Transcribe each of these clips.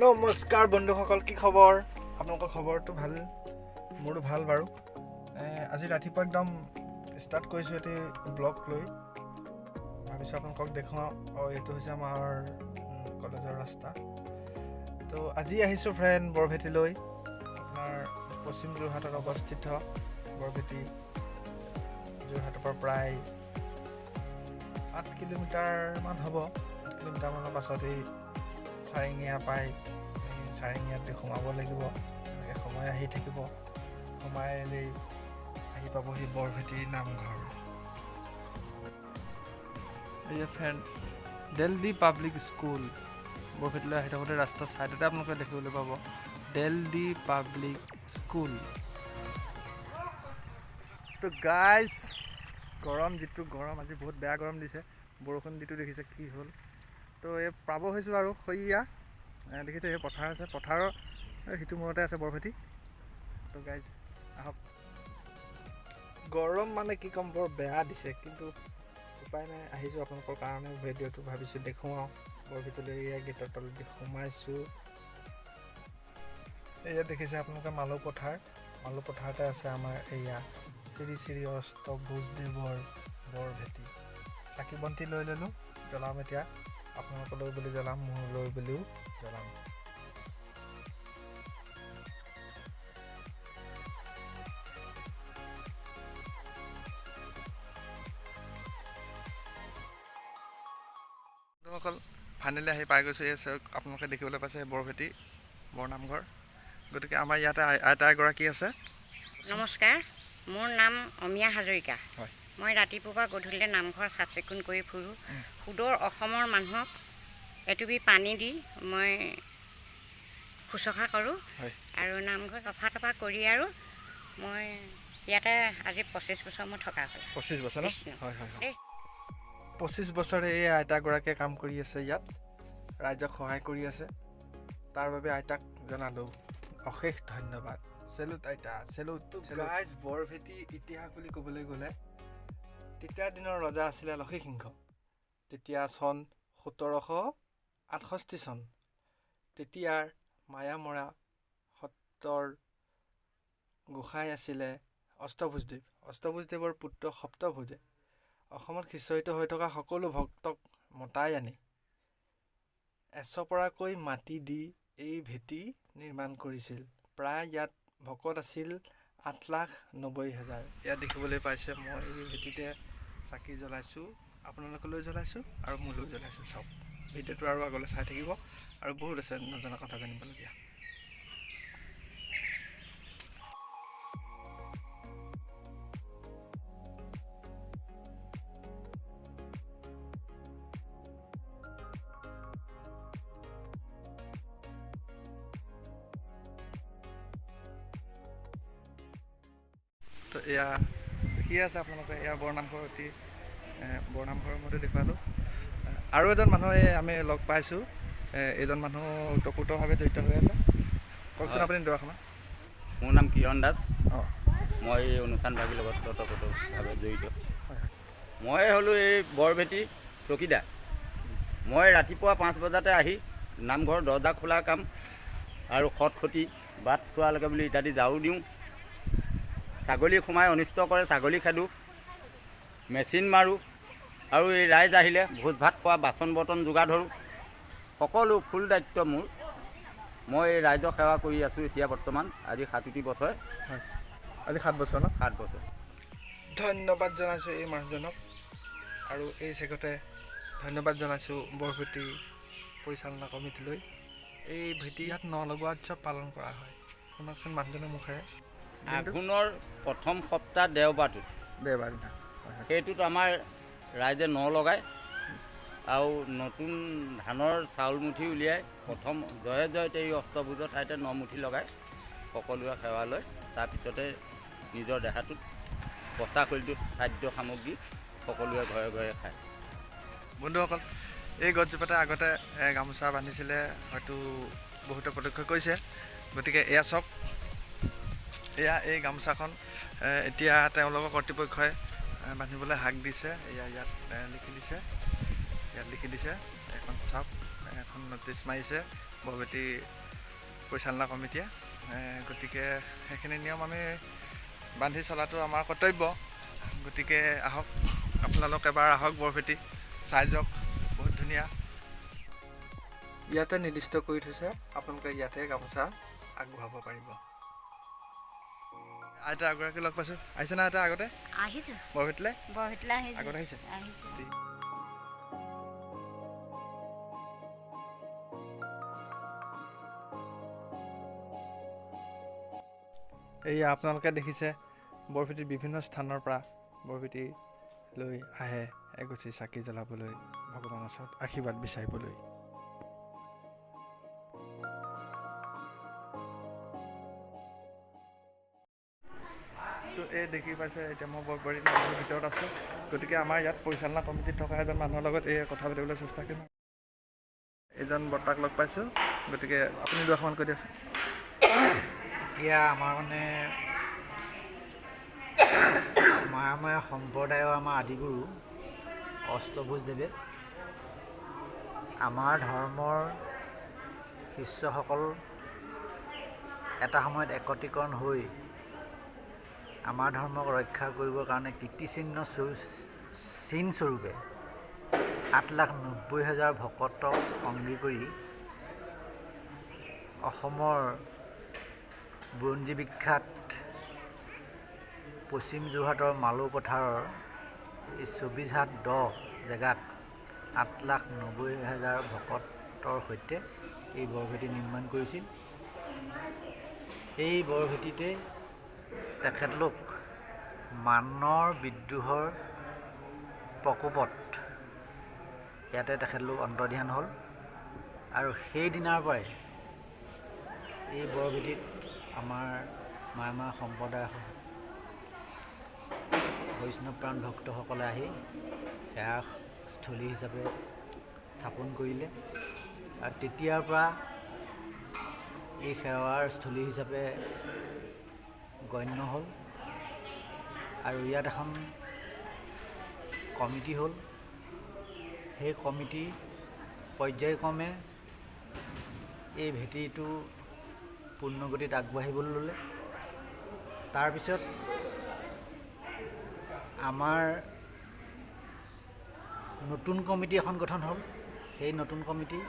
নমস্কাৰ বন্ধুসকল, কি খবৰ? আপোনালোকৰ খবৰটো ভাল? মোৰো ভাল বাৰু। আজি ৰাতিপুৱা একদম ষ্টাৰ্ট কৰিছোঁ এটি ব্লগ লৈ। ভাবিছোঁ আপোনালোকক দেখুৱাওঁ। এইটো হৈছে আমাৰ কলেজৰ ৰাস্তা। তো আজি আহিছোঁ ফ্ৰেণ্ড বৰভেটিলৈ। আপোনাৰ পশ্চিম যোৰহাটত অৱস্থিত বৰভেটি যোৰহাটৰ পৰা প্ৰায় 8 কিলোমিটাৰমান হ'ব। 8 কিলোমিটাৰমানৰ পাছত এই চাৰিঙীয়া পাই চাৰিঙীয়াতে সোমাব লাগিব। এনেকৈ সময় আহি থাকিব, সোমাই আহি পাবহি বৰভেটি নামঘৰ। এই ফ্ৰেণ্ড দেলডি পাব্লিক স্কুল বৰভেটিলৈ আহি থাকোঁতে ৰাস্তাৰ ছাইডতে আপোনালোকে দেখিবলৈ পাব দেলডি পাব্লিক স্কুল। তো গাইজ, যিটো গৰম আজি বহুত বেয়া গৰম দিছে। বৰষুণ যিটো দেখিছে কি হ'ল। তো এই পাব হৈছোঁ আৰু সৈয়া দেখিছে এই পথাৰ আছে, পথাৰৰ সিটো মূৰতে আছে বৰভেটি। তো গাইজ আহক। গৰম মানে কি ক'ম, বৰ বেয়া দিছে, কিন্তু উপায় নাই, আহিছোঁ আপোনালোকৰ কাৰণে ভিডিঅ'টো ভাবিছোঁ দেখুৱাওঁ। বৰভেটিলৈ এয়া গেটৰ তলদি সোমাইছোঁ। এয়া দেখিছে আপোনালোকে মালৌ পথাৰ। মালৌ পথাৰতে আছে আমাৰ এয়া শ্ৰী শ্ৰী অষ্টভুজদেৱৰ বৰভেটি। চাকি বন্তি লৈ ল'লোঁ, জ্বলাম এতিয়া। আপোনালোকলৈ বুলি জ্বলাম, মোৰলৈ বুলিও জ্বলাম। বন্ধুসকল, ফাইনেলি আহি পাই গৈছোঁ। এই আপোনালোকে দেখিবলৈ পাইছে বৰভেটি বৰনামঘৰ। গতিকে আমাৰ ইয়াতে আইতা এগৰাকী আছে। নমস্কাৰ, মোৰ নাম অমিয়া হাজৰিকা। হয়, মই ৰাতিপুৱাৰ পৰা গধূলিলৈ নামঘৰ চাফ চিকুণ কৰি ফুৰোঁ। সুদূৰ অসমৰ মানুহক এটুপি পানী দি মই শুশ্ৰূষা কৰোঁ। হয়, আৰু নামঘৰ চফা তফা কৰি আৰু মই ইয়াতে আজি 25 বছৰ মই থকা হ'ল। 25 বছৰ ন? হয় হয় হয়। দেই 25 বছৰে এই আইতাগৰাকীয়ে কাম কৰি আছে ইয়াত, ৰাইজক সহায় কৰি আছে। তাৰ বাবে আইতাক জনালোঁ অশেষ ধন্যবাদ। চেলুট আইতা, চেলুট। গাইজ, বৰভেটি ইতিহাস বুলি ক'বলৈ গ'লে তেতিয়া দিনৰ ৰজা আছিলে লক্ষী সিংহ। তেতিয়া চন 1768 চন। তেতিয়াৰ মায়ামৰা সত্ৰৰ গোসাঁই আছিলে অষ্টভুজদেৱ। অষ্টভুজদেৱৰ পুত্ৰ সপ্তভুজে অসমত সিঁচৰিত হৈ থকা সকলো ভক্তক মতাই আনি এচপৰাকৈ মাটি দি এই ভেটি নিৰ্মাণ কৰিছিল। প্ৰায় ইয়াত ভকত আছিল 8,90,000। ইয়াত দেখিবলৈ পাইছে মই এই ভেটিতে চাকি জ্বলাইছোঁ, আপোনালোকলৈ জ্বলাইছোঁ আৰু মোলৈ জ্বলাইছোঁ। চব ভিডিঅ'টো আৰু আগলৈ চাই থাকিব, আৰু বহুত আছে নজনা কথা জানিবলগীয়া। তো এয়া দেখি আছে আপোনালোকে, এয়া বৰনামঘৰ বৰনামঘৰৰ মতে দেখুৱালোঁ। আৰু এজন মানুহ আমি লগ পাইছোঁ। এইজন মানুহ ওতঃপ্ৰোতভাৱে জড়িত হৈ আছে। কওকচোন আপুনি দৰাখনত। মোৰ নাম কিৰণ দাস। অঁ, মই এই অনুষ্ঠানভাগীৰ লগত ওতঃপ্ৰোতভাৱে জড়িত। হয় হয়। মই হ'লোঁ এই বৰভেটি চকীদাৰ। মই ৰাতিপুৱা 5 বজাতে আহি নামঘৰৰ দৰ্জা খোলা কাম আৰু খটখটি বাট চোৱালৈকে বুলি ইত্যাদি ঝাৰু দিওঁ। ছাগলী সোমাই অনিষ্ট কৰে, ছাগলী খেদোঁ, মেচিন মাৰোঁ, আৰু এই ৰাইজ আহিলে ভোজ ভাত খোৱা, বাচন বৰ্তন যোগাৰ ধৰোঁ। সকলো ফুল দায়িত্ব মোৰ। মই এই ৰাইজক সেৱা কৰি আছোঁ এতিয়া বৰ্তমান আজি 7 বছৰ। হয়, আজি 7 বছৰ ন? 7 বছৰ। ধন্যবাদ জনাইছোঁ এই মানুহজনক, আৰু এই চেগতে ধন্যবাদ জনাইছোঁ বৰভেটি পৰিচালনা কমিটিলৈ। এই ভেটি ইয়াত নলগোৱা উৎসৱ পালন কৰা হয়। শুনকচোন মানুহজনৰ মুখেৰে। আঘোণৰ প্ৰথম সপ্তাহ দেওবাৰটোত, দেওবাৰ দিনা। হয় হয়। সেইটোত আমাৰ ৰাইজে ন লগায় আৰু নতুন ধানৰ চাউল মুঠি উলিয়াই প্ৰথম জয়ে জয়তে এই অষ্টভুজৰ ঠাইতে 9 মুঠি লগায়। সকলোৱে সেৱা লয়। তাৰপিছতে নিজৰ দেহাটোত পচা শৰীৰটোত খাদ্য সামগ্ৰী সকলোৱে ঘৰে ঘৰে খায়। বন্ধুসকল, এই গছজোপাতে আগতে গামোচা বান্ধিছিলে, হয়তো বহুতে প্ৰত্যক্ষ কৰিছে। গতিকে এয়া চাওক, এয়া এই গামোচাখন এতিয়া তেওঁলোকৰ কৰ্তৃপক্ষই বান্ধিবলৈ হাক দিছে। এয়া ইয়াত লিখি দিছে, এখন চাওক। এখন ন'টিছ মাৰিছে বৰবেটী পৰিচালনা কমিটিয়ে। গতিকে সেইখিনি নিয়ম আমি বান্ধি চলাটো আমাৰ কৰ্তব্য। গতিকে আহক, আপোনালোক এবাৰ আহক বৰবেটী, চাই যাওক, বহুত ধুনীয়া। ইয়াতে নিৰ্দিষ্ট কৰি থৈছে, আপোনালোকে ইয়াতে গামোচা আগবঢ়াব পাৰিব। আইতা এগৰাকী লগ পাইছোঁ, আহিছে না আইতা আগতে? আহিছোঁ বৰবেটীলৈ আহিছোঁ আগতে আহিছে? এয়া আপোনালোকে দেখিছে বৰবেটীৰ বিভিন্ন স্থানৰ পৰা বৰবেটীলৈ আহে এগছি চাকি জ্বলাবলৈ, ভগৱানৰ ওচৰত আশীৰ্বাদ বিচাৰিবলৈ। তো এই দেখি পাইছে, এতিয়া মই বৰবেটী নামঘৰৰ ভিতৰত আছোঁ। গতিকে আমাৰ ইয়াত পৰিচালনা কমিটিত থকা এজন মানুহৰ লগত এই কথা পাতিবলৈ চেষ্টা কৰিম। এজন বৰ্তাক লগ পাইছোঁ, গতিকে আপুনি দুআষাৰমান কৈ দিয়কচোন। এতিয়া আমাৰ মানে মায়াময়া সম্প্ৰদায়ৰ আমাৰ আদিগুৰু অষ্টভুজদেৱে আমাৰ ধৰ্মৰ শিষ্যসকল এটা সময়ত একত্ৰীকৰণ হৈ আমাৰ ধৰ্মক ৰক্ষা কৰিবৰ কাৰণে চিনস্বৰূপে 8,90,000 ভকতক সংগী কৰি অসমৰ বুৰঞ্জী বিখ্যাত পশ্চিম যোৰহাটৰ মালৌ পথাৰৰ এই 24 হাত দ জেগাত 8,90,000 ভকতৰ সৈতে এই বৰভেটি নিৰ্মাণ কৰিছিল। এই বৰভেটিতে তেখেতলোক মানৰ বিদ্ৰোহৰ প্ৰকোপত ইয়াতে তেখেতলোক অন্তৰ্ধান হ'ল, আৰু সেই দিনাৰ পৰাই এই বৰভেটিত আমাৰ মায়ামা সম্প্ৰদায়ৰ বৈষ্ণৱপ্ৰাণ ভক্তসকলে আহি সেৱাস্থলী হিচাপে স্থাপন কৰিলে, আৰু তেতিয়াৰ পৰা এই সেৱাৰ স্থলী হিচাপে গণ্য হ'ল। আৰু ইয়াত এখন কমিটি হ'ল, সেই কমিটি পৰ্যায়ক্ৰমে এই ভেটিটো পূৰ্ণগতিত আগবাঢ়িবলৈ ল'লে। তাৰপিছত আমাৰ নতুন কমিটি এখন গঠন হ'ল। সেই নতুন কমিটি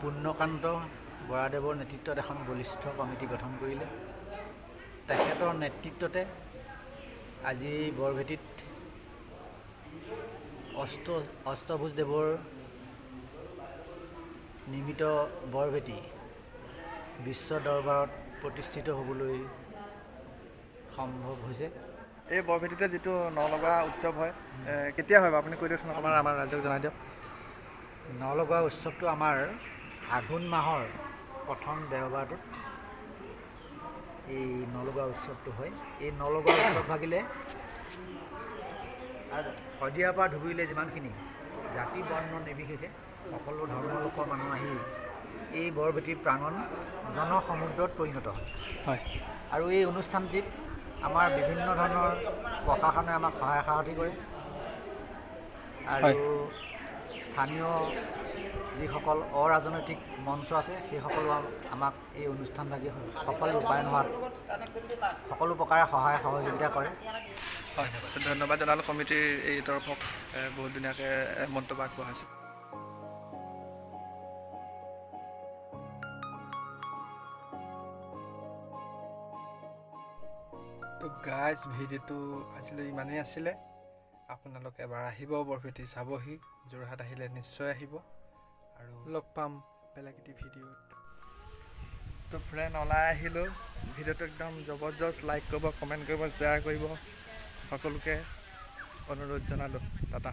পূৰ্ণকান্ত বৰাদেৱৰ নেতৃত্বত এখন বলিষ্ঠ কমিটি গঠন কৰিলে। তেখেতৰ নেতৃত্বতে আজি বৰভেটিত অষ্টভুজদেৱৰ নিৰ্মিত বৰভেটি বিশ্ব দৰবাৰত প্ৰতিষ্ঠিত হ'বলৈ সম্ভৱ হৈছে। এই বৰভেটিতে যিটো নলগা উৎসৱ হয়, কেতিয়া হয় বাৰু আপুনি কৈ দিয়কচোন, অকণমান আমাৰ ৰাইজক জনাই দিয়ক। নলগোৱা উৎসৱটো আমাৰ আঘোণ মাহৰ প্ৰথম দেওবাৰটোত এই নলগোৱা উৎসৱটো হয়। এই নলগোৱা উৎসৱ ভাগিলে শদিয়াৰ পৰা ধুবুৰীলৈ যিমানখিনি জাতি বৰ্ণ নিৰ্বিশেষে সকলো ধৰ্মৰ লোকৰ মানুহ আহি এই বৰভেটিৰ প্ৰাংগণ জনসমুদ্ৰত পৰিণত হয়। আৰু এই অনুষ্ঠানটিত আমাৰ বিভিন্ন ধৰণৰ প্ৰশাসনে আমাক সহায় সাৰথি কৰে, আৰু স্থানীয় যিসকল অৰাজনৈতিক মঞ্চ আছে সেইসকলো আমাক এই অনুষ্ঠানভাগি সফল ৰূপায়ণ হোৱাত সকলো প্ৰকাৰে সহায় সহযোগিতা কৰে। হয়, ধন্যবাদ জনালোঁ কমিটিৰ এই তৰফক বহুত ধুনীয়াকৈ মন্তব্য আগবঢ়াইছে। তো গাইজ, ভিডিঅ'টো আজিলৈ ইমানেই আছিলে। আপোনালোকে এবাৰ আহিব বৰভেটি চাবহি, যোৰহাট আহিলে নিশ্চয় আহিব, আৰু লগ পাম বেলেগ এটি ভিডিঅ'ত। তো ফ্ৰেণ্ড, ওলাই আহিলোঁ। ভিডিঅ'টো একদম জবৰদস্ত। লাইক কৰিব, কমেণ্ট কৰিব, শ্বেয়াৰ কৰিব, সকলোকে অনুৰোধ জনালোঁ। টাটা।